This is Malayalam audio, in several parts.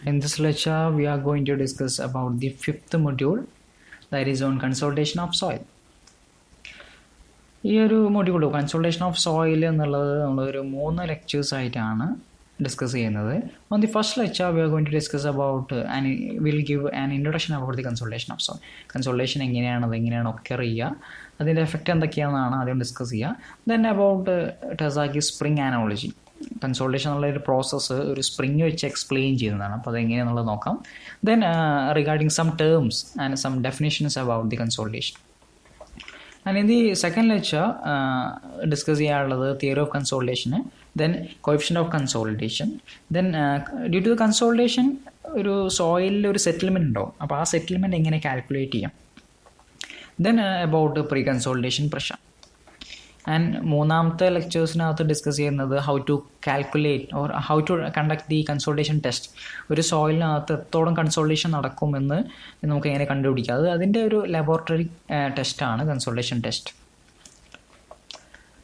In this lecture, we are going to discuss about the fifth module, that is on consolidation of soil. ഈ ഒരു മൊഡ്യൂൾ കൺസോൾട്ടേഷൻ ഓഫ് സോയിൽ എന്നുള്ളത് നമ്മളൊരു 3 ലെക്ചേഴ്സ് ആയിട്ടാണ് ഡിസ്കസ് ചെയ്യുന്നത്. On the first lecture we are going to discuss about will give an introduction about the consolidation of soil. Consolidation എങ്ങനെയാണ്, അതെങ്ങനെയാണ് ഒക്കർ ചെയ്യുക, അതിൻ്റെ എഫക്റ്റ് എന്തൊക്കെയാണെന്നാണ് ആദ്യം ഡിസ്കസ് ചെയ്യുക. ദെൻ അബൌട്ട് ടെസാക്കി സ്പ്രിംഗ് ആനോളജി. കൺസോൾട്ടേഷൻ എന്നുള്ള ഒരു പ്രോസസ്സ് ഒരു സ്പ്രിങ് വെച്ച് എക്സ്പ്ലെയിൻ ചെയ്യുന്നതാണ്. അപ്പോൾ അതെങ്ങനെയാണെന്നുള്ളത് നോക്കാം. Then regarding some terms and some definitions about the consolidation. And in the second lecture, discuss ചെയ്യാനുള്ളത് theory of consolidation, then coefficient of consolidation. Then due to the consolidation ഒരു സോയിലിൽ ഒരു സെറ്റിൽമെൻറ്റ് ഉണ്ടാവും. അപ്പോൾ ആ സെറ്റിൽമെൻറ്റ് എങ്ങനെ കാൽക്കുലേറ്റ് ചെയ്യാം. Then about pre consolidation pressure. And മൂന്നാമത്തെ ലെക്ചേഴ്സിനകത്ത് ഡിസ്കസ് ചെയ്യുന്നത് how to calculate or how to conduct the consolidation test. ഒരു സോയിലിനകത്ത് എത്തോളം കൺസോൾട്ടേഷൻ നടക്കുമെന്ന് നമുക്ക് എങ്ങനെ കണ്ടുപിടിക്കാം. അതിൻ്റെ ഒരു ലബോറട്ടറി ടെസ്റ്റാണ് consultation test.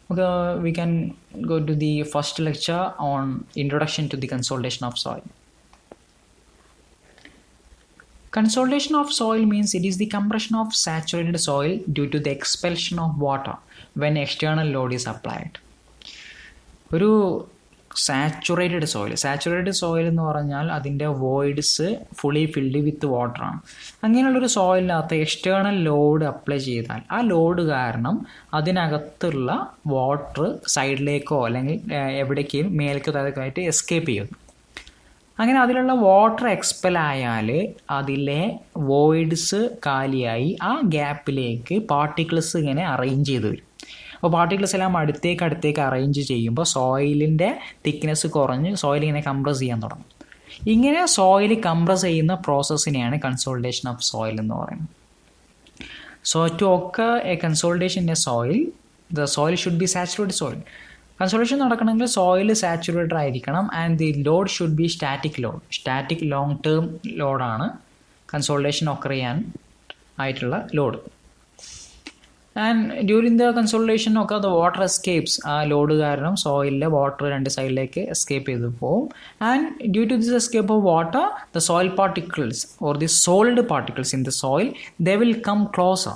Okay, we can go to the first lecture on introduction to the consolidation of soil. Consolidation of soil means it is the compression of saturated soil due to the expulsion of water when external load is applied. ഒരു സാച്ചുറേറ്റഡ് സോയിൽ എന്ന് പറഞ്ഞാൽ അതിൻ്റെ വോയിഡ്സ് ഫുള്ളി ഫിൽഡ് വിത്ത് വാട്ടറാണ്. അങ്ങനെയുള്ളൊരു സോയിലിനകത്ത് എക്സ്റ്റേണൽ ലോഡ് അപ്ലൈ ചെയ്താൽ ആ ലോഡ് കാരണം അതിനകത്തുള്ള വാട്ടർ സൈഡിലേക്കോ അല്ലെങ്കിൽ എവിടേക്കും മേലേക്കോ താഴേക്കോ ആയിട്ട് എസ്കേപ്പ് ചെയ്യും. അങ്ങനെ അതിലുള്ള വാട്ടർ എക്സ്പെൽ ആയാൽ അതിലെ വോയിഡ്സ് കാലിയായി ആ ഗ്യാപ്പിലേക്ക് പാർട്ടിക്കിൾസ് ഇങ്ങനെ അറേഞ്ച് ചെയ്ത് വരും. അപ്പോൾ പാർട്ടിക്കിൾസ് എല്ലാം അടുത്തേക്ക് അറേഞ്ച് ചെയ്യുമ്പോൾ സോയിലിൻ്റെ തിക്നെസ് കുറഞ്ഞ് സോയിൽ ഇങ്ങനെ കംപ്രസ് ചെയ്യാൻ തുടങ്ങും. ഇങ്ങനെ സോയിൽ കംപ്രസ് ചെയ്യുന്ന പ്രോസസ്സിനെയാണ് കൺസോൾട്ടേഷൻ ഓഫ് സോയിൽ എന്ന് പറയുന്നത്. So to occur a consolidation in a soil, the soil should be saturated soil. Consolidation നടക്കണമെങ്കിൽ സോയിൽ സാച്ചുറേറ്റഡ് ആയിരിക്കണം. And the load should be static long term ലോഡാണ് കൺസോൾട്ടേഷൻ ഒക്കർ ചെയ്യാൻ ആയിട്ടുള്ള load. And during the consolidation ഒക്കെ ദ വാട്ടർ എസ്കേപ്സ്. ആ ലോഡ് കാരണം സോയിലിലെ വാട്ടർ രണ്ട് സൈഡിലേക്ക് എസ്കേപ്പ് ചെയ്ത് പോകും. And due to this escape of water the soil particles or the solid particles in the soil they will come closer.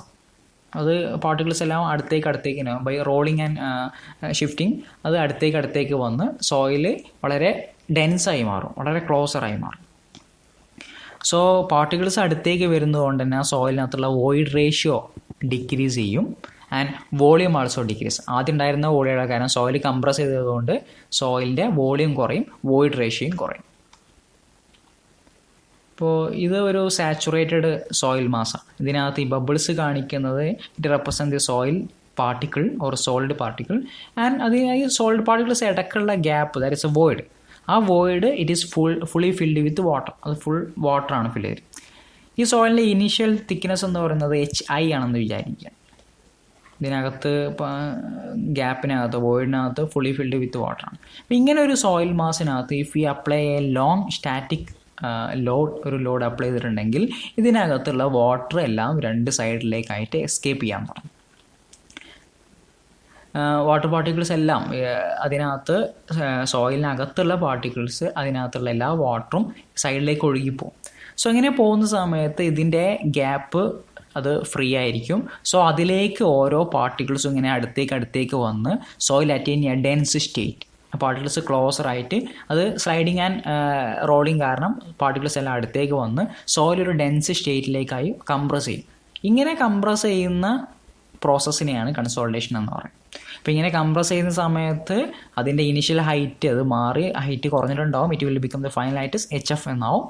അത് പാർട്ടിക്കിൾസ് എല്ലാം അടുത്തേക്ക് ബൈ റോളിങ് ആൻഡ് ഷിഫ്റ്റിംഗ് അത് അടുത്തേക്ക് വന്ന് സോയിൽ വളരെ ഡെൻസായി മാറും, വളരെ ക്ലോസറായി മാറും. സോ പാർട്ടിക്കിൾസ് അടുത്തേക്ക് വരുന്നതുകൊണ്ട് തന്നെ ആ സോയിലിനകത്തുള്ള വോയിഡ് റേഷ്യോ ഡിക്രീസ് ചെയ്യും. And volume also decrease. ആദ്യം ഉണ്ടായിരുന്ന വോളിയുടെ കാരണം സോയിൽ കംപ്രസ് ചെയ്തതുകൊണ്ട് സോയിലിൻ്റെ വോളിയം കുറയും, വോയിഡ് റേഷ്യോയും കുറയും. ഇപ്പോൾ ഇത് ഒരു സാച്ചുറേറ്റഡ് സോയിൽ മാസാണ്. ഇതിനകത്ത് ഈ ബബിൾസ് കാണിക്കുന്നത് it represent the soil particle or solid particle. And അതിനായി സോളിഡ് പാർട്ടിക്കിൾസ് ഇടയ്ക്കുള്ള gap, that is a void. ആ void it is fully filled with water. അത് ഫുൾ വാട്ടറാണ് ഫിൽ ചെയ്ത്. ഈ സോയിലിൻ്റെ ഇനീഷ്യൽ തിക്നെസ് എന്ന് പറയുന്നത് HI ആണെന്ന് വിചാരിക്കുക. ഇതിനകത്ത് ഗ്യാപ്പിനകത്ത് വോയിഡിനകത്ത് ഫുള്ളി ഫിൽഡ് വിത്ത് വാട്ടറാണ്. അപ്പോൾ ഇങ്ങനെ ഒരു സോയിൽ മാസിനകത്ത് if you apply a long static load apply ചെയ്തിട്ടുണ്ടെങ്കിൽ ഇതിനകത്തുള്ള വാട്ടർ എല്ലാം രണ്ട് സൈഡിലേക്കായിട്ട് എസ്കേപ്പ് ചെയ്യാൻ തുടങ്ങും. വാട്ടർ പാർട്ടിക്കിൾസ് എല്ലാം അതിനകത്ത് സോയിലിനകത്തുള്ള പാർട്ടിക്കിൾസ് അതിനകത്തുള്ള എല്ലാ വാട്ടറും സൈഡിലേക്ക് ഒഴുകിപ്പോവും. സോ ഇങ്ങനെ പോകുന്ന സമയത്ത് ഇതിൻ്റെ ഗ്യാപ്പ് അത് ഫ്രീ ആയിരിക്കും. സോ അതിലേക്ക് ഓരോ പാർട്ടിക്കിൾസും ഇങ്ങനെ അടുത്തേക്ക് വന്ന് soil attain A dense state. Particles closer ആയിട്ട് അത് സ്ലൈഡിങ് ആൻഡ് റോളിങ് കാരണം പാർട്ടിക്കിൾസ് എല്ലാം അടുത്തേക്ക് വന്ന് സോയിൽ ഒരു ഡെൻസ് സ്റ്റേറ്റിലേക്കായി കംപ്രസ് ചെയ്യും. ഇങ്ങനെ കംപ്രസ് ചെയ്യുന്ന പ്രോസസ്സിനെയാണ് കൺസോൾട്ടേഷൻ എന്ന് പറയുന്നത്. അപ്പോൾ ഇങ്ങനെ കംപ്രസ് ചെയ്യുന്ന സമയത്ത് അതിൻ്റെ ഇനിഷ്യൽ ഹൈറ്റ് അത് മാറി ഹൈറ്റ് കുറഞ്ഞിട്ടുണ്ടാവും. It will become the final height HF എന്നാവും.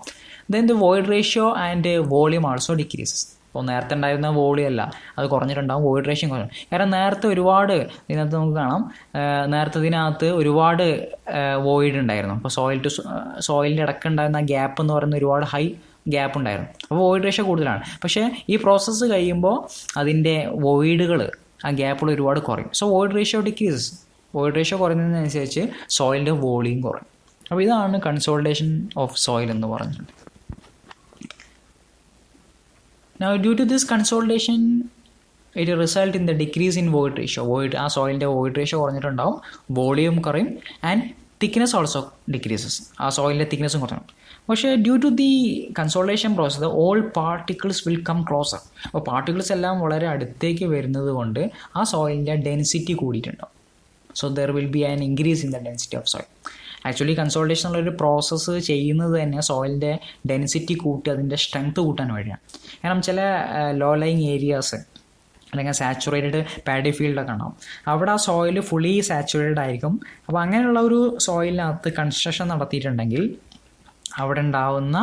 Then the void ratio and volume also decreases. അപ്പോൾ നേരത്തെ ഉണ്ടായിരുന്ന വോളിയം അല്ല, അത് കുറഞ്ഞിട്ടുണ്ടാകും, വോയിഡ് റേഷ്യോ കുറഞ്ഞു. കാരണം നേരത്തെ ഒരുപാട് ഇതിനകത്ത് നമുക്ക് കാണാം, നേരത്തെ ഇതിനകത്ത് ഒരുപാട് വോയിഡ് ഉണ്ടായിരുന്നു. അപ്പോൾ സോയിലിൻ്റെ ഇടയ്ക്ക് ഉണ്ടായിരുന്ന ഗ്യാപ്പ് എന്ന് പറയുന്ന ഒരുപാട് ഹൈ ഗ്യാപ്പ് ഉണ്ടായിരുന്നു. അപ്പോൾ വോയിഡ് റേഷ്യോ കൂടുതലാണ്. പക്ഷേ ഈ പ്രോസസ്സ് കഴിയുമ്പോൾ അതിൻ്റെ വോയിഡുകൾ ആ ഗ്യാപ്പുകൾ ഒരുപാട് കുറയും. So void ratio decreases. Void ratio കുറയുന്നതിനനുസരിച്ച് സോയിലിൻ്റെ വോളിയം കുറയും. അപ്പോൾ ഇതാണ് കൺസോൾട്ടേഷൻ ഓഫ് സോയിൽ എന്ന് പറഞ്ഞിട്ടുണ്ട്. Now due to this consolidation it will result in the decrease in void ratio. Void ആ സോയിലിൻ്റെ void ratio കുറഞ്ഞിട്ടുണ്ടാവും, വോളിയം കുറയും, ആൻഡ് thickness also decreases. ആ സോയിലിൻ്റെ തിക്നെസ്സും കുറഞ്ഞു. പക്ഷേ due to the consolidation process all particles will come closer. അപ്പോൾ പാർട്ടിക്കിൾസ് എല്ലാം വളരെ അടുത്തേക്ക് വരുന്നത് കൊണ്ട് ആ സോയിലിൻ്റെ ഡെൻസിറ്റി കൂടിയിട്ടുണ്ടാവും. So there will be an increase in the density of soil. Actually consolidation ഉള്ളൊരു പ്രോസസ്സ് ചെയ്യുന്നത് തന്നെ സോയിലിൻ്റെ ഡെൻസിറ്റി കൂട്ടി അതിൻ്റെ സ്ട്രെങ്ത് കൂട്ടാൻ വഴിയാണ്. കാരണം ചില ലോ ലൈങ് ഏരിയാസ് അല്ലെങ്കിൽ സാച്ചുറേറ്റഡ് പാഡി ഫീൽഡൊക്കെ ഉണ്ടാവും. അവിടെ ആ സോയിൽ ഫുള്ളി സാച്ചുറേറ്റഡ് ആയിരിക്കും. അപ്പോൾ അങ്ങനെയുള്ള ഒരു സോയിലിനകത്ത് കൺസ്ട്രക്ഷൻ നടത്തിയിട്ടുണ്ടെങ്കിൽ അവിടെ ഉണ്ടാവുന്ന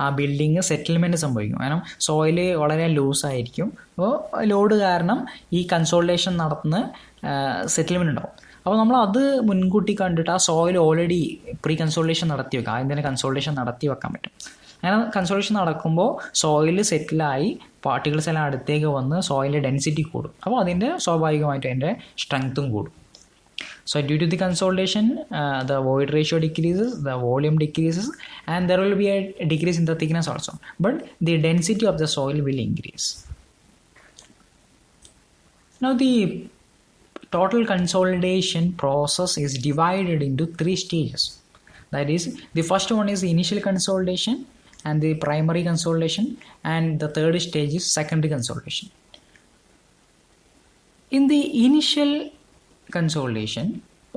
ആ ബിൽഡിങ് സെറ്റിൽമെൻറ്റ് സംഭവിക്കും. കാരണം സോയിൽ വളരെ ലൂസായിരിക്കും. അപ്പോൾ ലോഡ് കാരണം ഈ കൺസോൾട്ടേഷൻ നടത്തുന്ന സെറ്റിൽമെൻറ്റ് ഉണ്ടാവും. അപ്പോൾ നമ്മൾ അത് മുൻകൂട്ടി കണ്ടിട്ട് ആ സോയിൽ ഓൾറെഡി പ്രീ കൺസോൾട്ടേഷൻ നടത്തി വെക്കാം. ആദ്യം തന്നെ കൺസോൾട്ടേഷൻ നടത്തി വെക്കാൻ പറ്റും. അങ്ങനെ കൺസോൾട്ടേഷൻ നടക്കുമ്പോൾ സോയിൽ സെറ്റിലായി പാർട്ടിക്കിൾസ് എല്ലാം അടുത്തേക്ക് വന്ന് സോയിലിൻ്റെ ഡെൻസിറ്റി കൂടും. അപ്പോൾ അതിൻ്റെ സ്വാഭാവികമായിട്ടും അതിൻ്റെ സ്ട്രെങ്ത്തും കൂടും. So due to the consolidation, the void ratio decreases, the volume decreases, and there will be a decrease in the thickness also. But the density of the soil will increase. Now the total consolidation process is divided into 3 stages. That is, the first one is the initial consolidation and the primary consolidation, and the third stage is secondary consolidation. In the initial consultation,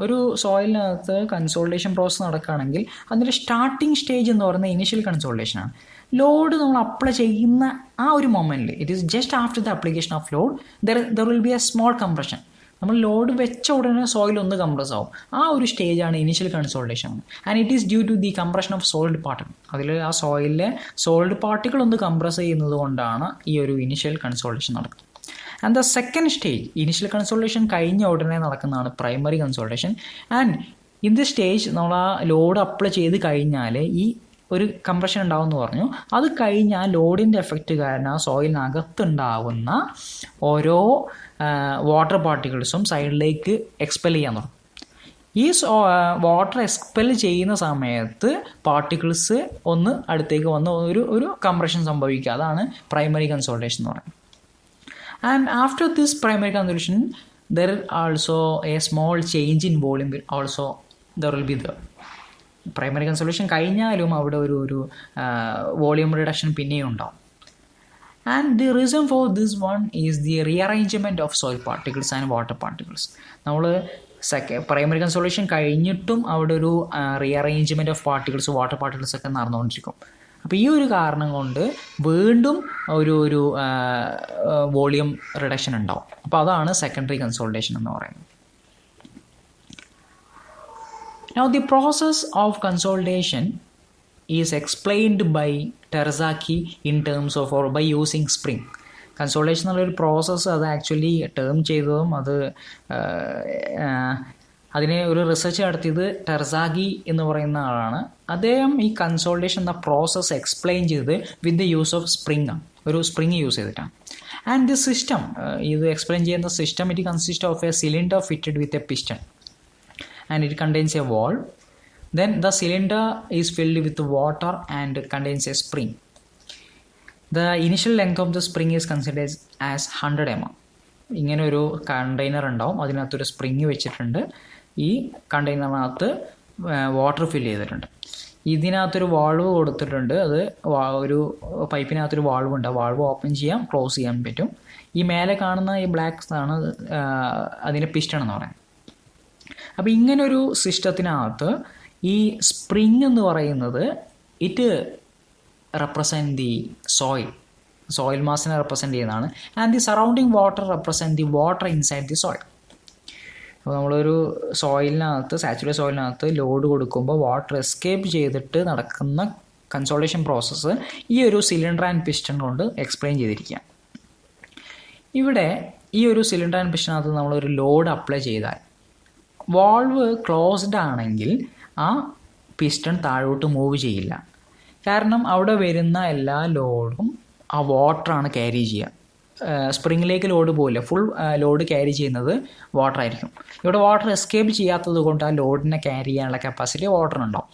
ഒരു സോയിലിനകത്ത് കൺസോൾട്ടേഷൻ പ്രോസസ്സ് നടക്കുകയാണെങ്കിൽ അതിൻ്റെ സ്റ്റാർട്ടിങ് സ്റ്റേജ് എന്ന് പറയുന്നത് ഇനിഷ്യൽ കൺസോൾട്ടേഷനാണ്. ലോഡ് നമ്മൾ അപ്ലൈ ചെയ്യുന്ന ആ ഒരു മൊമെൻറ്റിൽ, it is just after the application of load there will be a small compression. നമ്മൾ ലോഡ് വെച്ച ഉടനെ സോയിൽ ഒന്ന് കംപ്രസ് ആവും. ആ ഒരു സ്റ്റേജാണ് initial consolidation. And it is due to the compression of solid particle. അതിൽ ആ സോയിലിലെ സോൾഡ് പാർട്ടിക്കിൾ ഒന്ന് കംപ്രസ് ചെയ്യുന്നത് കൊണ്ടാണ് ഈ ഒരു ഇനിഷ്യൽ കൺസോൾട്ടേഷൻ നടക്കുന്നത്. And the second stage, initial consultation കഴിഞ്ഞ ഉടനെ നടക്കുന്നതാണ് primary consultation. And in the stage നമ്മൾ ആ ലോഡ് അപ്ലൈ ചെയ്ത് കഴിഞ്ഞാൽ ഈ ഒരു കംപ്രഷൻ ഉണ്ടാവുമെന്ന് പറഞ്ഞു. അത് കഴിഞ്ഞാൽ ലോഡിൻ്റെ എഫക്റ്റ് കാരണം ആ സോയിലിനകത്തുണ്ടാവുന്ന ഓരോ വാട്ടർ പാർട്ടിക്കിൾസും സൈഡിലേക്ക് എക്സ്പെൽ ചെയ്യാൻ തുടങ്ങും. ഈ വാട്ടർ എക്സ്പെൽ ചെയ്യുന്ന സമയത്ത് പാർട്ടിക്കിൾസ് ഒന്ന് അടുത്തേക്ക് വന്ന് ഒരു കംപ്രഷൻ സംഭവിക്കുക. അതാണ് പ്രൈമറി കൺസോൾട്ടേഷൻ എന്ന് പറയുന്നത്. And after this primary consolidation, there also a small change in volume will also there will be there. Primary consultation കഴിഞ്ഞാലും അവിടെ ഒരു വോളിയം റിഡക്ഷൻ പിന്നെയും ഉണ്ടാവും. And the reason for this one is the rearrangement of soil particles and water particles. നമ്മൾ പ്രൈമറി കൺസോൾട്ടേഷൻ കഴിഞ്ഞിട്ടും അവിടെ ഒരു rearrangement of particles, water particles ഒക്കെ നടന്നുകൊണ്ടിരിക്കും. അപ്പോൾ ഈ ഒരു കാരണം കൊണ്ട് വീണ്ടും ഒരു വോളിയം റിഡക്ഷൻ ഉണ്ടാവും. അപ്പോൾ അതാണ് സെക്കൻഡറി കൺസോൾട്ടേഷൻ എന്ന് പറയുന്നത്. Now the process of consolidation is explained by Terzaghi in terms of or by using spring. Consultation എന്നുള്ളൊരു പ്രോസസ്സ് അത് ആക്ച്വലി ടേം ചെയ്തതും അത് അതിനെ ഒരു റിസർച്ച് നടത്തിയത് ടെർസാഗി എന്ന് പറയുന്ന ആളാണ്. അദ്ദേഹം ഈ കൺസോൾട്ടേഷൻ എന്ന പ്രോസസ്സ് എക്സ്പ്ലെയിൻ ചെയ്തത് with the use of spring ആണ്, ഒരു സ്പ്രിങ് യൂസ് ചെയ്തിട്ടാണ്. ആൻഡ് ദി സിസ്റ്റം, ഇത് എക്സ്പ്ലെയിൻ ചെയ്യുന്ന system, it consist of A cylinder fitted with a piston and it contains A valve. Then the cylinder is filled with water and contains A spring. The initial length of the spring is considered as 100 mm. ഇങ്ങനെ ഒരു കണ്ടെയ്നർ ഉണ്ടാവും, അതിനകത്തൊരു സ്പ്രിങ് വെച്ചിട്ടുണ്ട്. ഈ കണ്ടെയ്നറിനകത്ത് വാട്ടർ ഫില്ല് ചെയ്തിട്ടുണ്ട്. ഇതിനകത്തൊരു വാൾവ് കൊടുത്തിട്ടുണ്ട്. അത് ഒരു പൈപ്പിനകത്തൊരു വാൾവ് ഉണ്ട്. വാൾവ് ഓപ്പൺ ചെയ്യാം, ക്ലോസ് ചെയ്യാൻ പറ്റും. ഈ മേലെ കാണുന്ന ഈ ബ്ലാക്ക് ആണ് അതിൻ്റെ പിസ്റ്റൺ എന്ന് പറയുന്നത്. അപ്പോൾ ഇങ്ങനൊരു സിസ്റ്റത്തിനകത്ത് ഈ സ്പ്രിങ് എന്ന് പറയുന്നത് ഇറ്റ് റെപ്രസെൻറ്റ് ദി സോയിൽ മാസിനെ റെപ്രസെൻറ്റ് ചെയ്യുന്നതാണ്. And the surrounding water represent the water inside the soil. അപ്പോൾ നമ്മളൊരു സോയിലിനകത്ത്, സാച്ചുറേറ്റഡ് സോയിലിനകത്ത് ലോഡ് കൊടുക്കുമ്പോൾ വാട്ടർ എസ്കേപ്പ് ചെയ്തിട്ട് നടക്കുന്ന കൺസോൾട്ടേഷൻ പ്രോസസ്സ് ഈ ഒരു സിലിണ്ടർ ആൻഡ് പിസ്റ്റൺ കൊണ്ട് എക്സ്പ്ലെയിൻ ചെയ്തിരിക്കുക. ഇവിടെ ഈ ഒരു സിലിണ്ടർ ആൻഡ് പിസ്റ്റണിനകത്ത് നമ്മളൊരു ലോഡ് അപ്ലൈ ചെയ്താൽ വാൾവ് ക്ലോസ്ഡ് ആണെങ്കിൽ ആ പിസ്റ്റൺ താഴോട്ട് മൂവ് ചെയ്യില്ല. കാരണം അവിടെ വരുന്ന എല്ലാ ലോഡും ആ വാട്ടറാണ് ക്യാരി ചെയ്യുക. സ്പ്രിങ്ങിലേക്ക് ലോഡ് പോയില്ല, ഫുൾ ലോഡ് ക്യാരി ചെയ്യുന്നത് വാട്ടർ ആയിരിക്കും. ഇവിടെ വാട്ടർ എസ്കേപ്പ് ചെയ്യാത്തത് കൊണ്ട് ആ ലോഡിനെ ക്യാരി ചെയ്യാനുള്ള കപ്പാസിറ്റി വാട്ടറിനുണ്ടാവും.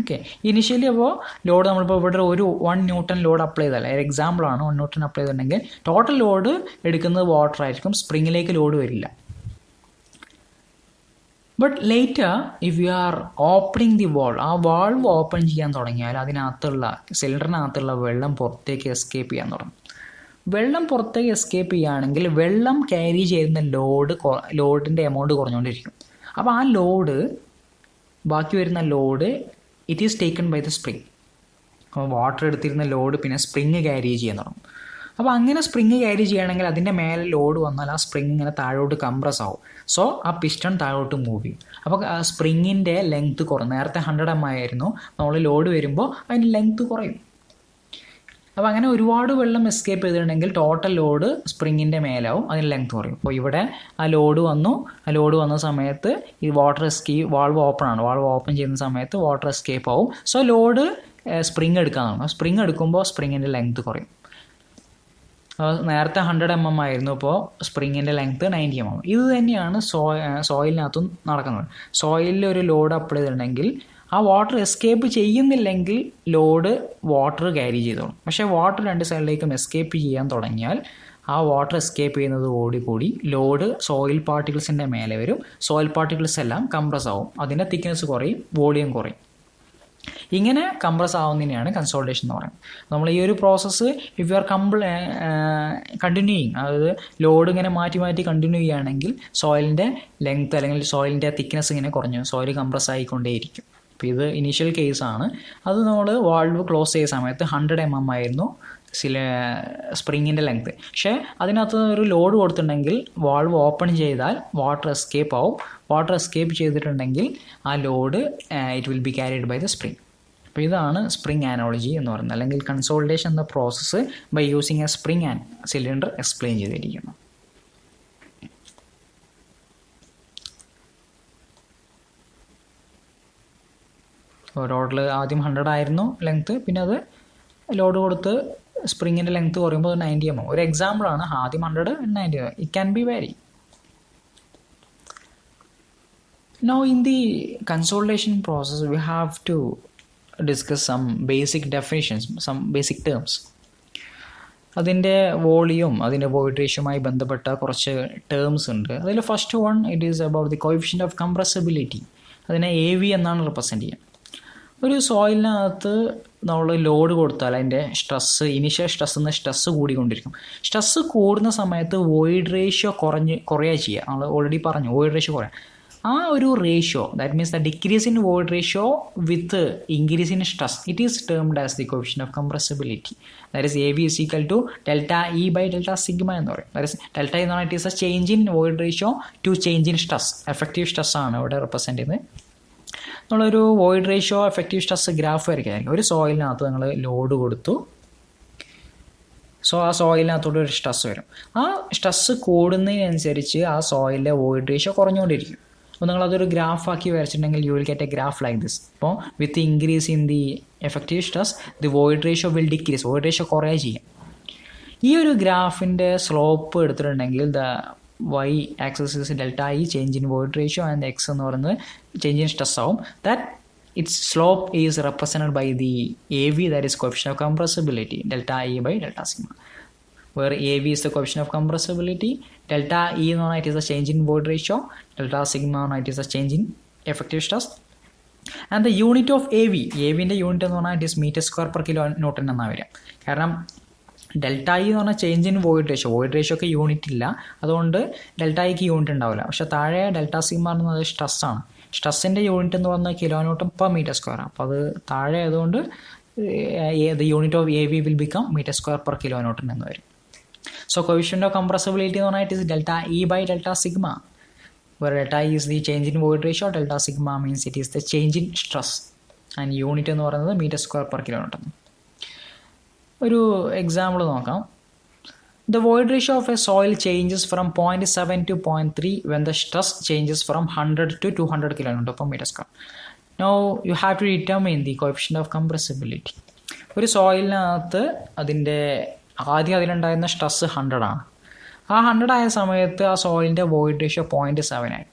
ഓക്കെ, ഇനിഷ്യലി അപ്പോൾ ലോഡ് നമ്മളിപ്പോൾ ഇവിടെ ഒരു 1 Newton ലോഡ് അപ്ലൈ ചെയ്താൽ, എക്സാമ്പിളാണ്, 1 Newton അപ്ലൈ ചെയ്തിട്ടുണ്ടെങ്കിൽ ടോട്ടൽ ലോഡ് എടുക്കുന്നത് വാട്ടർ ആയിരിക്കും, സ്പ്രിങ്ങിലേക്ക് ലോഡ് വരില്ല. But later if you are opening the valve, ആ വാൾവ് ഓപ്പൺ ചെയ്യാൻ തുടങ്ങിയാൽ അതിനകത്തുള്ള സിലിണ്ടറിനകത്തുള്ള വെള്ളം പുറത്തേക്ക് എസ്കേപ്പ് ചെയ്യാൻ തുടങ്ങും. വെള്ളം പുറത്തേക്ക് എസ്കേപ്പ് ചെയ്യുകയാണെങ്കിൽ വെള്ളം ക്യാരി ചെയ്യുന്ന ലോഡിൻ്റെ എമൗണ്ട് കുറഞ്ഞുകൊണ്ടിരിക്കും. അപ്പോൾ ആ ലോഡ്, ബാക്കി വരുന്ന load it is taken by the spring. അപ്പോൾ വാട്ടർ എടുത്തിരുന്ന ലോഡ് പിന്നെ സ്പ്രിങ് ക്യാരി ചെയ്യാൻ തുടങ്ങും. അപ്പോൾ അങ്ങനെ സ്പ്രിങ് ക്യാരി ചെയ്യുകയാണെങ്കിൽ അതിൻ്റെ മേലെ ലോഡ് വന്നാൽ ആ സ്പ്രിങ് ഇങ്ങനെ താഴോട്ട് കംപ്രസ് ആവും. സോ ആ പിസ്റ്റൺ താഴോട്ട് മൂവ് ചെയ്യും. അപ്പോൾ ആ സ്പ്രിങ്ങിൻ്റെ ലെങ്ത്ത് കുറയും. നേരത്തെ 100 mm ആയിരുന്നു, നമ്മൾ ലോഡ് വരുമ്പോൾ അതിൻ്റെ ലെങ്ത്ത് കുറയും. അപ്പോൾ അങ്ങനെ ഒരുപാട് വെള്ളം എസ്കേപ്പ് ചെയ്തിട്ടുണ്ടെങ്കിൽ ടോട്ടൽ ലോഡ് സ്പ്രിങ്ങിൻ്റെ മേലാവും, അതിന് ലെങ്ത് കുറയും. അപ്പോൾ ഇവിടെ ആ ലോഡ് വന്ന സമയത്ത് ഈ വാൾവ് ഓപ്പൺ ആണ്. വാൾവ് ഓപ്പൺ ചെയ്യുന്ന സമയത്ത് വാട്ടർ എസ്കേപ്പ് ആവും. സോ ലോഡ് സ്പ്രിങ് എടുക്കാനാണ്. സ്പ്രിങ് എടുക്കുമ്പോൾ സ്പ്രിങ്ങിൻ്റെ ലെങ്ത് കുറയും. നേരത്തെ 100 mm ആയിരുന്നു, ഇപ്പോൾ സ്പ്രിങ്ങിൻ്റെ ലെങ്ത് 90 mm. ഇത് തന്നെയാണ് സോയിലിനകത്തും നടക്കുന്നത്. സോയിലിൽ ഒരു ലോഡ് അപ്ലൈ ചെയ്തിട്ടുണ്ടെങ്കിൽ ആ വാട്ടർ എസ്കേപ്പ് ചെയ്യുന്നില്ലെങ്കിൽ ലോഡ് വാട്ടർ ക്യാരി ചെയ്തോളും. പക്ഷേ വാട്ടർ രണ്ട് സൈഡിലേക്കും എസ്കേപ്പ് ചെയ്യാൻ തുടങ്ങിയാൽ ആ വാട്ടർ എസ്കേപ്പ് ചെയ്യുന്നത് കൂടി ലോഡ് സോയിൽ പാർട്ടിക്കിൾസിൻ്റെ മേലെ വരും. സോയിൽ പാർട്ടിക്കിൾസ് എല്ലാം കംപ്രസ് ആവും. അതിൻ്റെ തിക്നെസ് കുറയും, വോളിയം കുറയും. ഇങ്ങനെ കംപ്രസ് ആവുന്നതിനെയാണ് കൺസോൾട്ടേഷൻ എന്ന് പറയുന്നത്. നമ്മൾ ഈ ഒരു process if you are continuing, അതായത് ലോഡ് ഇങ്ങനെ മാറ്റി കണ്ടിന്യൂ ചെയ്യുകയാണെങ്കിൽ സോയിലിൻ്റെ ലെങ്ത് അല്ലെങ്കിൽ സോയിലിൻ്റെ തിക്നെസ് ഇങ്ങനെ കുറഞ്ഞു, സോയിൽ കംപ്രസ് ആയിക്കൊണ്ടേയിരിക്കും. അപ്പോൾ ഇത് ഇനീഷ്യൽ കേസാണ്. അത് നമ്മൾ വാൾവ് ക്ലോസ് ചെയ്ത സമയത്ത് 100 mm ആയിരുന്നു സ്പ്രിങ്ങിൻ്റെ ലെങ്ത്. പക്ഷേ അതിനകത്ത് ഒരു ലോഡ് കൊടുത്തിട്ടുണ്ടെങ്കിൽ വാൾവ് ഓപ്പൺ ചെയ്താൽ വാട്ടർ എസ്കേപ്പ് ആവും. വാട്ടർ എസ്കേപ്പ് ചെയ്തിട്ടുണ്ടെങ്കിൽ ആ load it will be carried by the spring. അപ്പോൾ ഇതാണ് സ്പ്രിങ് ആനോളജി എന്ന് പറയുന്നത്, അല്ലെങ്കിൽ കൺസോൾട്ടേഷൻ എന്ന process by using a spring and cylinder explain ചെയ്തിരിക്കുന്നു. ടോട്ടൽ ആദ്യം 100 ആയിരുന്നു ലെങ്ത്ത്, പിന്നെ അത് ലോഡ് കൊടുത്ത് സ്പ്രിങ്ങിൻ്റെ ലെങ്ത്ത് കുറയുമ്പോൾ 90 mm. ഒരു എക്സാമ്പിളാണ്. ആദ്യം 100 90. ഇറ്റ് ക്യാൻ ബി വാരി. Now in the consolidation process we have to discuss some basic definitions, some basic terms. അതിൻ്റെ വോളിയം, അതിൻ്റെ വോയിഡ് റേഷ്യോയുമായി ബന്ധപ്പെട്ട കുറച്ച് ടേംസ് ഉണ്ട്. അതിൽ first one it is about the coefficient of compressibility. അതിനെ AV എന്നാണ് റെപ്രസെൻ്റ് ചെയ്യുക. ഒരു സോയിലിനകത്ത് നമ്മൾ ലോഡ് കൊടുത്താൽ അതിൻ്റെ ഇനീഷ്യൽ സ്ട്രെസ്സ് കൂടിക്കൊണ്ടിരിക്കും. സ്ട്രെസ്സ് കൂടുന്ന സമയത്ത് വോയിഡ് റേഷ്യോ കുറയുക ചെയ്യുക. നമ്മൾ ഓൾറെഡി പറഞ്ഞു വോയിഡ് റേഷ്യോ കുറയാം. ആ ഒരു ratio, that means the decrease in void ratio with increase in stress, it is termed as the coefficient of compressibility. That is AV is equal to ΔE/Δσ എന്ന് പറയും. ദാറ്റ് ഈസ് ഡെൽറ്റ എന്ന് പറഞ്ഞാൽ it is a change in void ratio to change in stress. Effective stress ആണ് ഇവിടെ റെപ്രസെൻ്റ് ചെയ്യുന്നത്. നമ്മളൊരു void ratio effective stress graph വരയ്ക്കായിരിക്കും. ഒരു സോയിലിനകത്ത് നിങ്ങൾ ലോഡ് കൊടുത്തു, ആ സോയിലിനകത്തോട്ട് ഒരു സ്ട്രെസ് വരും. ആ സ്ട്രെസ് കൂടുന്നതിനനുസരിച്ച് ആ സോയിലിൻ്റെ വോയിഡ് റേഷ്യോ കുറഞ്ഞുകൊണ്ടിരിക്കും. അപ്പോൾ നിങ്ങളതൊരു ഗ്രാഫാക്കി വരച്ചിട്ടുണ്ടെങ്കിൽ you will get a graph like this. അപ്പോൾ with increase in the effective stress the void ratio will decrease. Void ratio കുറയുക ചെയ്യും. ഈ ഒരു ഗ്രാഫിൻ്റെ സ്ലോപ്പ് എടുത്തിട്ടുണ്ടെങ്കിൽ the y axis is delta E, change in void ratio, and x എന്ന് പറയുന്നത് change in stress ആവും. That its slope is represented by the AV, that is coefficient of compressibility, delta E/delta sigma, where AV is the coefficient of compressibility, delta E എന്ന് പറഞ്ഞാൽ it is the change in void ratio, delta sigma എന്ന് പറഞ്ഞാൽ it is the change in effective stress, and the unit of AVൻ്റെ യൂണിറ്റ് എന്ന് പറഞ്ഞാൽ it is meter square per kilonewton എന്നാണ് വരിക. കാരണം ഡെൽറ്റ ഇ എന്ന് പറഞ്ഞാൽ ചേഞ്ച് ഇൻ വോയിഡ് റേഷ്യോക്ക് യൂണിറ്റ് ഇല്ല, അതുകൊണ്ട് ഡെൽറ്റ ഇക്ക് യൂണിറ്റ് ഉണ്ടാവില്ല. പക്ഷേ താഴെ ഡെൽറ്റ സിഗ്മ എന്ന് പറയുന്നത് സ്ട്രെസ്സാണ്. സ്ട്രെസ്സിൻ്റെ യൂണിറ്റ് എന്ന് പറയുന്നത് kN/m². അപ്പോൾ അത് താഴെ ആയതുകൊണ്ട് the unit of AV will become m²/kN എന്ന് വരും. സോ കോഎഫിഷ്യന്റ് ഓഫ് കംപ്രസിബിലിറ്റി എന്ന് പറഞ്ഞാൽ it is delta E/delta sigma, where delta E is the change in void ratio, delta sigma means it is the change in stress, and unit എന്ന് പറയുന്നത് m²/kN. ഒരു എക്സാമ്പിൾ നോക്കാം. The void ratio of a soil changes from 0.7 to 0.3 when the stress changes from 100 to 200 kN/m². Now you have to determine the coefficient of compressibility. ഒരു സോയിലിനകത്ത് അതിലുണ്ടായിരുന്ന സ്ട്രെസ് 100 ആണ്. ആ 100 ആയ സമയത്ത് ആ സോയിലിൻ്റെ വോയിഡ് റേഷ്യോ 0.7 ആയി.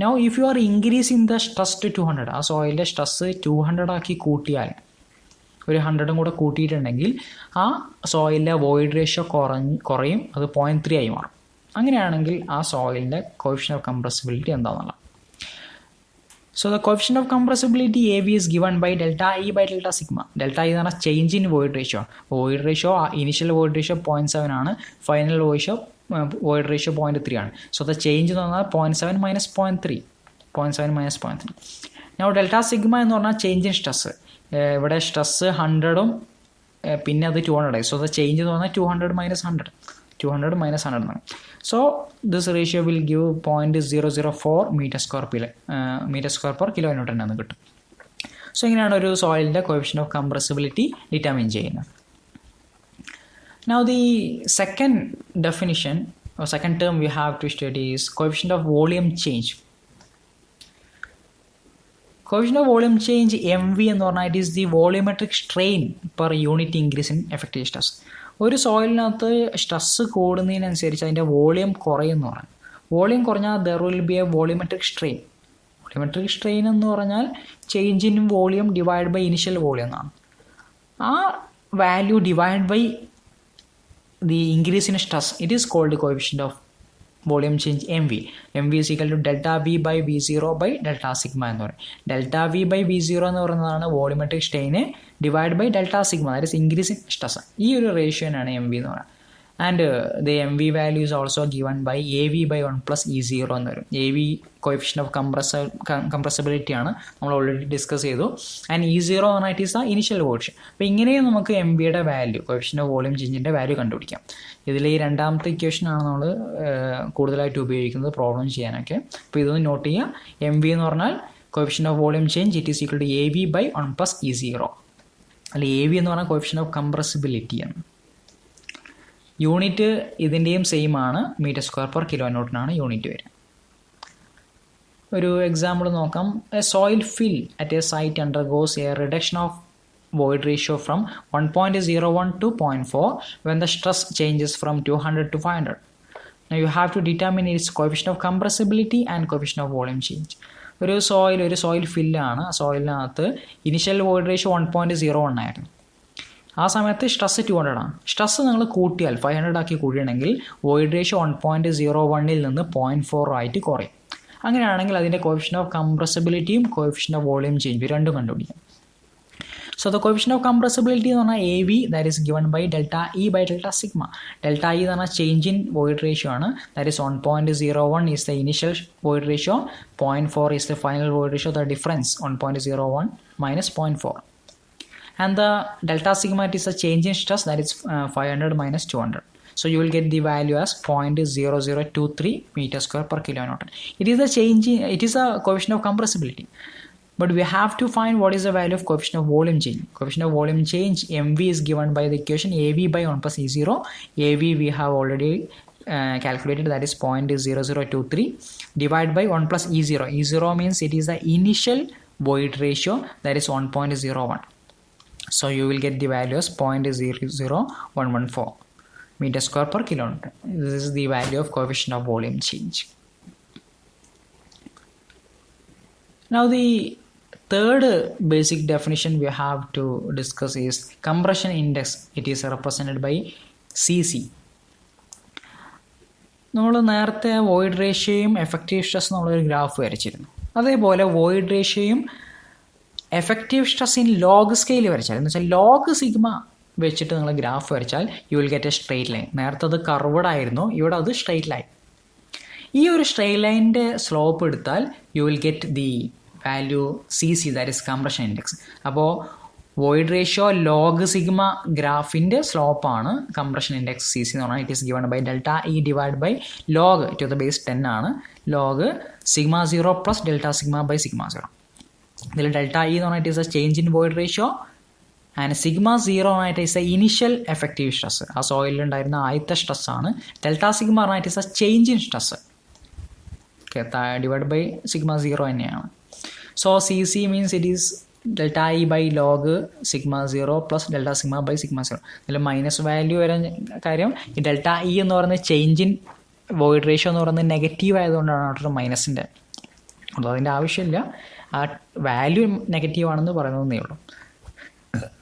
Now if you are increasing the stress to 200, ആ സോയിലിൻ്റെ സ്ട്രെസ് 200 ആക്കി കൂട്ടിയാൽ, ഒരു 100 കൂടെ കൂട്ടിയിട്ടുണ്ടെങ്കിൽ ആ സോയിലിൻ്റെ വോയിഡ് റേഷ്യോ കുറയും, അത് 0.3 ആയി മാറും. അങ്ങനെയാണെങ്കിൽ ആ സോയിലിൻ്റെ കോഎഫിഷ്യന്റ് ഓഫ് കംപ്രസിബിലിറ്റി എന്താണെന്നുള്ളത്. So the coefficient of compressibility AV is given by delta E by delta sigma. Delta E is change in void ratio. Void ratio, initial void ratio 0.7 ആണ്, final void ratio 0.3 ആണ്. So the change എന്ന് പറഞ്ഞാൽ 0.7 minus 0.3. 0.7 minus 0.3. Now delta sigma എന്ന് പറഞ്ഞാൽ change in stress. ഇവിടെ സ്ട്രെസ് 100ഉം പിന്നെ അത് 200 ആയി. So the change എന്ന് പറഞ്ഞാൽ 200 minus 100. 200 minus 100 എന്നാണ്. So this ratio will give 0.004 meter square per kilonewton എന്ന് കിട്ടും. സോ ഇങ്ങനെയാണ് ഒരു സോയിലിൻ്റെ കോഎഫിഷ്യന്റ് ഓഫ് കംപ്രസിബിലിറ്റി ഡിറ്റർമിൻ ചെയ്യുന്നത്. Now the second definition or second term we have to study is coefficient of volume change. Coefficient of volume change MV എന്ന് പറഞ്ഞാൽ it is the volumetric strain per unit increase in effective stress. ഒരു സോയിലിനകത്ത് സ്ട്രെസ് കൂടുന്നതിനനുസരിച്ച് അതിൻ്റെ വോളിയം കുറയുമെന്ന് പറഞ്ഞു. വോളിയം കുറഞ്ഞാൽ there will be a volumetric strain. Volumetric strain എന്ന് പറഞ്ഞാൽ change in volume divide by initial volume എന്നാണ്. ആ value divide by the increase in stress, it is called coefficient of volume change MV. MV is equal to delta V by V0 by delta sigma എന്ന് പറയും. ഡെൽറ്റ V by V0 എന്ന് പറയുന്നതാണ് volumetric strain divide by delta sigma, that is increase in stress. ഈ ഒരു റേഷ്യോനാണ് MV എന്ന് പറയുന്നത്. And the MV value is also given by AV by 1 plus E0 എന്ന് വരും. AV കോഎഫിഷ്യന്റ് ഓഫ് കംപ്രസിബിലിറ്റി ആണ്, നമ്മൾ ഓൾറെഡി ഡിസ്കസ് ചെയ്തു. ആൻഡ് E0 എന്ന് പറഞ്ഞാൽ it is the initial voltage. അപ്പോൾ ഇങ്ങനെയും നമുക്ക് MVയുടെ വാല്യൂ, കോഎഫിഷ്യന്റ് ഓഫ് വോളിയം ചേഞ്ചിൻ്റെ വാല്യൂ കണ്ടുപിടിക്കാം. ഇതിൽ ഈ രണ്ടാമത്തെ ഇക്വേഷനാണ് നമ്മൾ കൂടുതലായിട്ട് ഉപയോഗിക്കുന്നത് പ്രോബ്ലം ചെയ്യാനൊക്കെ. അപ്പോൾ ഇതൊന്ന് നോട്ട് ചെയ്യുക. MV എന്ന് പറഞ്ഞാൽ coefficient of volume change, it is equal to AV by 1 plus E0. അല്ല, AV എന്ന് പറഞ്ഞാൽ കോഎഫിഷ്യന്റ് ഓഫ് കംപ്രസിബിലിറ്റി ആണ്. യൂണിറ്റ് ഇതിൻ്റെയും സെയിം ആണ്, മീറ്റർ സ്ക്വയർ പെർ കിലോ ന്യൂട്ടനാണ് യൂണിറ്റ് വരിക. ഒരു എക്സാമ്പിൾ നോക്കാം. A soil fill at a site undergoes a reduction of void ratio from 1.01 to 0.4 when the stress changes from 200 to 500. Now you have to determine its coefficient of compressibility and coefficient of volume change. ഒരു സോയിൽ ഫില്ലാണ്. ആ സോയിലിനകത്ത് ഇനിഷ്യൽ വോയിഡ് റേഷ്യോ 1.01 ആയിരുന്നു. ആ സമയത്ത് സ്ട്രെസ് 200 ആണ്. സ്ട്രെസ് നിങ്ങൾ കൂട്ടിയാൽ 500 ആക്കി കൂടിയാണെങ്കിൽ വോയിഡ് റേഷ്യോ 1.01 നിന്ന് 0.4 ആയിട്ട് കുറയും. അങ്ങനെയാണെങ്കിൽ അതിൻ്റെ കോഎഫിഷ്യന്റ് ഓഫ് കംപ്രസിബിലിറ്റിയും കോഎഫിഷ്യന്റ് ഓഫ് വോളിയം ചേഞ്ച് രണ്ടും കണ്ടുപിടിക്കാം. So the coefficient of compressibility എന്ന് പറഞ്ഞാൽ AV, that is given by delta E by delta sigma. Delta E എന്ന് പറഞ്ഞാൽ ചേഞ്ച് ഇൻ വോയിഡ് റേഷ്യോ ആണ്, that is 1.01 is the initial void ratio, 0.4 is the final void ratio, the difference 1.01 minus 0.4. And the delta sigma, it is a change in stress, that is 500 minus 200. So you will get the value as 0.0023 meter square per kilonewton. It is a change in, it is a coefficient of compressibility. But we have to find what is the value of coefficient of volume change. Coefficient of volume change MV is given by the equation AV by 1 plus E0. AV we have already calculated, that is 0.0023 divided by 1 plus E0. E0 means it is the initial void ratio, that is 1.01. So you will get the value as 0.00114 meter square per kilometer. This is the value of coefficient of volume change. Now the third basic definition we have to discuss is compression index. It is represented by CC. നമ്മൾ നേരത്തെ വോയിഡ് റേഷ്യോയും എഫക്റ്റീവ് സ്ട്രെസ് എന്നുള്ളൊരു ഗ്രാഫ് വരച്ചിരുന്നു. അതേപോലെ വോയിഡ് റേഷ്യോയും effective stress in log scale വരച്ചാൽ, എന്ന് വെച്ചാൽ ലോഗ് സിഗ്മ വെച്ചിട്ട് നിങ്ങൾ ഗ്രാഫ് വരച്ചാൽ you will get a straight line. നേരത്തെ അത് കർവ്ഡ് ആയിരുന്നു, ഇവിടെ അത് സ്ട്രെയിറ്റ് ലൈൻ. ഈ ഒരു സ്ട്രെയിറ്റ് ലൈനിൻ്റെ സ്ലോപ്പ് എടുത്താൽ you will get the value CC, that is compression index. അപ്പോൾ വോയിഡ് റേഷ്യോ ലോഗ് സിഗ്മ ഗ്രാഫിൻ്റെ സ്ലോപ്പാണ് കംപ്രഷൻ ഇൻഡെക്സ് CC എന്ന് പറഞ്ഞാൽ. It is given by delta E divide by log to the base 10 ആണ്, log sigma 0 plus delta sigma by sigma 0. ഇതിൽ ഡെൽറ്റ E എന്ന് പറഞ്ഞാൽ it is a change in void ratio and sigma 0 ആയിട്ട് is a initial effective stress, ആ സോയിലുണ്ടായിരുന്ന ആദ്യത്തെ സ്ട്രെസ്സാണ്. ഡെൽറ്റ സിഗ്മ പറഞ്ഞാൽ it is a change in stress, okay, divide by sigma 0 തന്നെയാണ്. So CC means it is delta E by log sigma 0 plus delta sigma by sigma 0. ഇതിൽ മൈനസ് വാല്യൂ വരാൻ കാര്യം ഈ ഡെൽറ്റ E എന്ന് പറയുന്നത് ചേഞ്ച് ഇൻ വോയിഡ് റേഷ്യോ എന്ന് പറയുന്നത് നെഗറ്റീവ് ആയതുകൊണ്ടാണ് അവിടെ മൈനസിൻ്റെ, അപ്പോൾ അതിൻ്റെ ആവശ്യമില്ല, ആ വാല്യൂ നെഗറ്റീവ് ആണെന്ന് പറയുന്നതേ ഉള്ളൂ.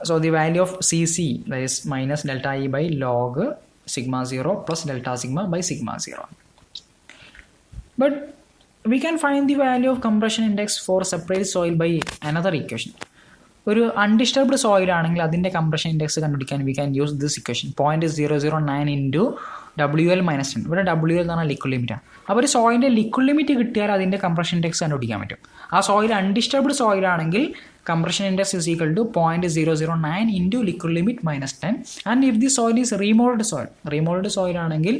So the value of CC, that is minus delta E by log sigma 0 plus delta sigma by sigma 0. But we can find the value of compression index for separate soil by another equation. ഒരു അൺഡിസ്റ്റർബ്ഡ് സോയിൽ ആണെങ്കിൽ അതിൻ്റെ കംപ്രഷൻ ഇൻഡെക്സ് കണ്ടുപിടിക്കാൻ we can use this equation 0.009 into WL-10. ഇവിടെ WL എന്ന് പറഞ്ഞാൽ ലിക്വിഡ് ലിമിറ്റാണ്. അപ്പോൾ ഒരു സോയിലിൻ്റെ ലിക്വിഡ് ലിമിറ്റ് കിട്ടിയാൽ അതിൻ്റെ കംപ്രഷൻ ഇൻഡെക്സ് കണ്ടുപിടിക്കാൻ പറ്റും. ആ സോയിൽ അൺഡിസ്റ്റർബ്ഡ് സോയിൽ ആണെങ്കിൽ compression index is equal to 0.009 into liquid limit minus 10. And if the soil is remolded soil ആണെങ്കിൽ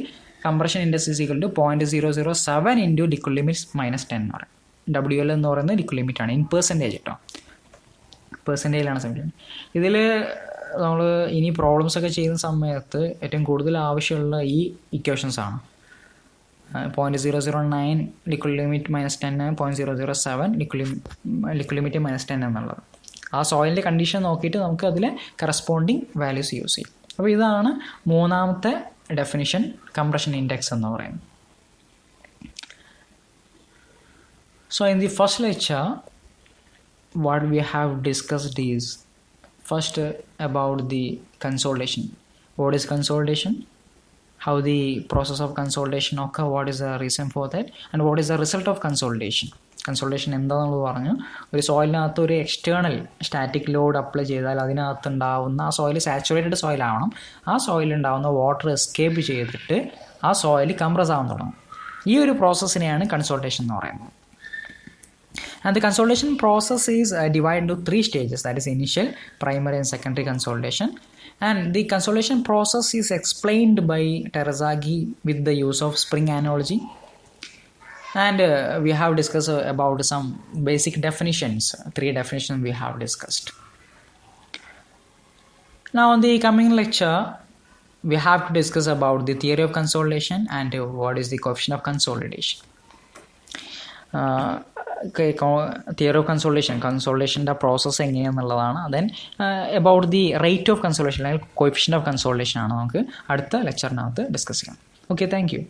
compression index is equal to 0.007 into liquid limit minus 10 എന്ന് പറയും. WL എന്ന് പറയുന്നത് ലിക്വിഡ് ലിമിറ്റ് ആണ്, ഇൻ പെർസെൻറ്റേജ് കേട്ടോ, പെർസെൻറ്റേജിലാണ് സംസാരിക്കുന്നത്. ഇതിൽ നമ്മൾ ഇനി പ്രോബ്ലംസ് ഒക്കെ ചെയ്യുന്ന സമയത്ത് ഏറ്റവും കൂടുതൽ ആവശ്യമുള്ള ഈ ഇക്വേഷൻസ് ആണ്. 0.009 liquid limit minus 10, 0.007 liquid limit minus 10 എന്നുള്ളത്. ആ സോയിലിൻ്റെ കണ്ടീഷൻ നോക്കിയിട്ട് നമുക്ക് അതിലെ കറസ്പോണ്ടിങ് വാല്യൂസ് യൂസ് ചെയ്യും. അപ്പോൾ ഇതാണ് മൂന്നാമത്തെ ഡെഫിനിഷൻ, കംപ്രഷൻ ഇൻഡെക്സ് എന്ന് പറയുന്നത്. So in the first lecture what we have discussed is first about the consolidation. What is consolidation? How the process of consolidation occur? What is the reason for that? And what is the result of consolidation? Consultation എന്താണെന്ന് പറഞ്ഞു. ഒരു സോയിലിനകത്ത് ഒരു എക്സ്റ്റേണൽ സ്റ്റാറ്റിക് ലോഡ് അപ്ലൈ ചെയ്താൽ അതിനകത്ത് ഉണ്ടാവുന്ന ആ സോയിൽ സാച്ചുറേറ്റഡ് സോയിൽ ആവണം. ആ സോയിലിൽ ഉണ്ടാവുന്ന വാട്ടർ എസ്കേപ്പ് ചെയ്തിട്ട് ആ സോയിൽ കംപ്രസ് ആവാൻ തുടങ്ങും. ഈ ഒരു പ്രോസസ്സിനെയാണ് കൺസോൾട്ടേഷൻ എന്ന് പറയുന്നത്. And the consolidation process is divided into 3 stages, that is initial, primary and secondary consolidation. And the consolidation process is explained by Terzaghi with the use of spring analogy. And we have discussed about some basic definitions, 3 definitions we have discussed. Now in the coming lecture, we have to discuss about the theory of consolidation and what is the coefficient of consolidation. Theory of കൺസോൾട്ടേഷൻ്റെ പ്രോസസ്സ് എങ്ങനെയാണെന്നുള്ളതാണ്. Then about the rate of consolidation അല്ലെങ്കിൽ കോഎഫിഷ്യന്റ് ഓഫ് കൺസോൾട്ടേഷൻ ആണ് നമുക്ക് അടുത്ത ലെക്ചറിനകത്ത് ഡിസ്കസ് ചെയ്യാം. Okay, thank U.